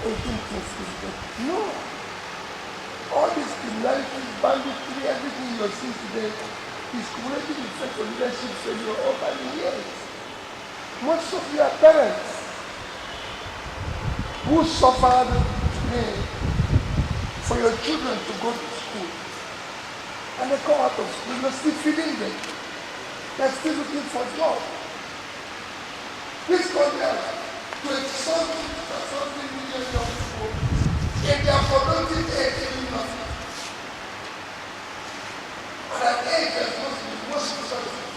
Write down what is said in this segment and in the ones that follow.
No. All this criminality, banditry, everything you're seeing today is cumulative effect of leadership failure over the years. Most of you are parents who suffered for your children to go to school. And they come out of school, you're still feeding them. They're still looking for a job. This country has 20-something million young people. If they are productive age, they do nothing. And an age that's supposed to be most productive.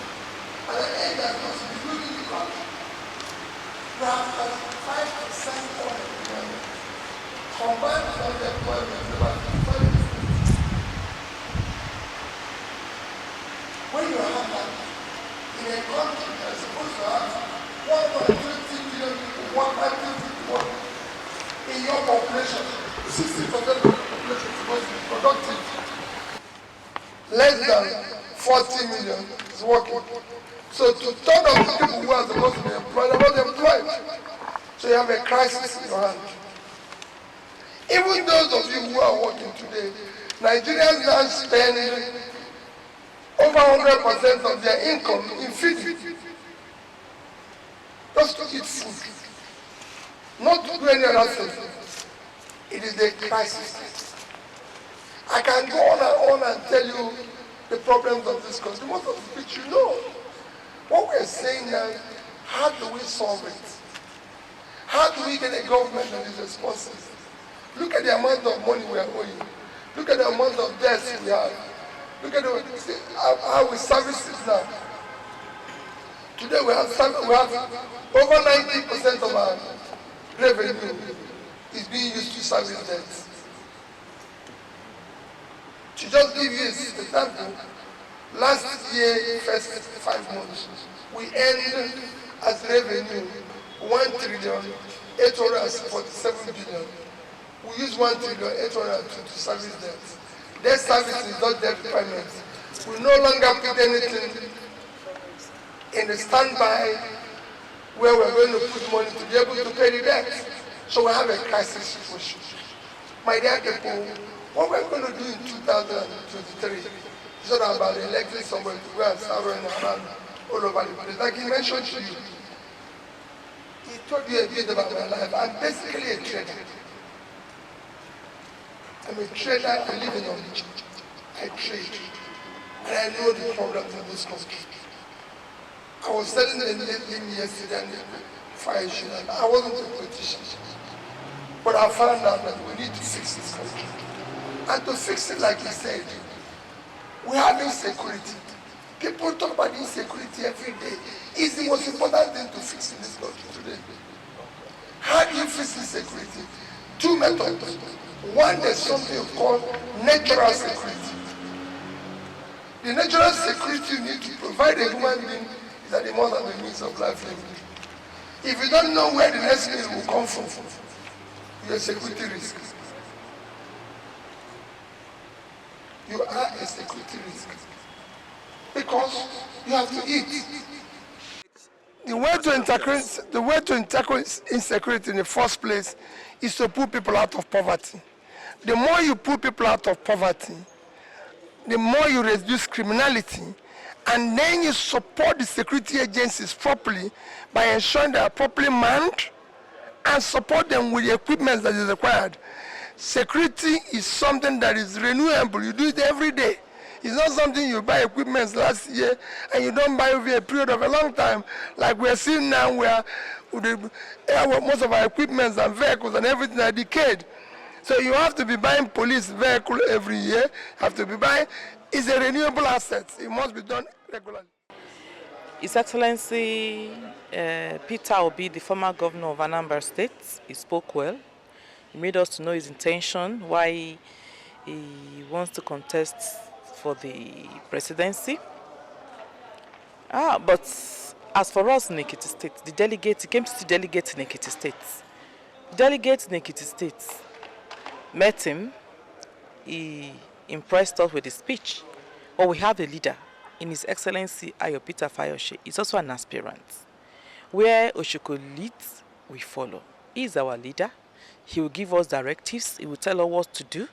And an age that's supposed to be building the country. We have 5% unemployment. Combined with unemployment, about 20%. When you have that, in a country that's supposed to have 120 million people, 150 people in your population, 60% of the population is supposed to be productive. Less than 40 million is working. So two-thirds of the people who are supposed to be employed are not employed. So you have a crisis in your hand. Even those of you who are working today, Nigerians now spend over 100% of their income in feeding. Just to eat food. Not to do any other thing. It is a crisis. I can go on and tell you the problems of this country, most of which you know. What we're saying now, how do we solve it? How do we get a government that is responsive? Look at the amount of money we are owing. Look at the amount of debts we have. Look at how we service it now. Today we have over 90% of our revenue is being used to service debts. To just give you an example, last year, first 5 months, we earned as revenue 1,847 billion. We use 1,802 to service debts. Debt service is not debt repayment. We no longer put anything in the standby where we're going to put money to be able to pay the debt. So we have a crisis situation. My dear people, what we're going to do in 2023 is not about electing somebody to go and start running around all over the place. Like he mentioned to you, he told you a bit about my life. I'm basically a trader. I'm a trader, I live in knowledge. I trade. And I know the problems of this country. I was telling them yesterday and Fayose, and I wasn't a politician. But I found out that we need to fix this country. And to fix it, like he said, we have insecurity. People talk about insecurity every day. It's the most important thing to fix in this country today. How do you fix insecurity? 2 methods. One, there's something called natural security. The natural security you need to provide a human being is that they must have the means of livelihood. If you don't know where the next meal will come from, you're a security risk. You are a security risk. Because you have to eat. The way to tackle insecurity in the first place is to put people out of poverty. The more you put people out of poverty, the more you reduce criminality, and then you support the security agencies properly by ensuring they are properly manned and support them with the equipment that is required. Security is something that is renewable. You do it every day. It's not something you buy equipment last year and you don't buy over a period of a long time, like we're seeing now where most of our equipment and vehicles and everything are decayed. So you have to be buying police vehicle every year, have to be buying. It's a renewable asset. It must be done regularly. His Excellency Peter Obi, the former governor of Anambra State, he spoke well. He made us to know his intention, why he wants to contest for the presidency. But as for us in Ekiti State, the delegates, he came to see delegates in Ekiti State. Delegates in Ekiti State met him. He impressed us with his speech. But we have a leader in His Excellency Peter Fayose. He's also an aspirant. Where Oshoko leads, we follow. He is our leader. He will give us directives. He will tell us what to do.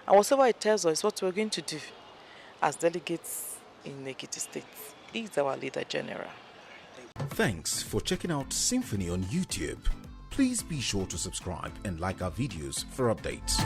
And whatever he tells us is what we're going to do as delegates in Ekiti State. He is our leader general. Thanks for checking out SYMFONI on YouTube. Please be sure to subscribe and like our videos for updates.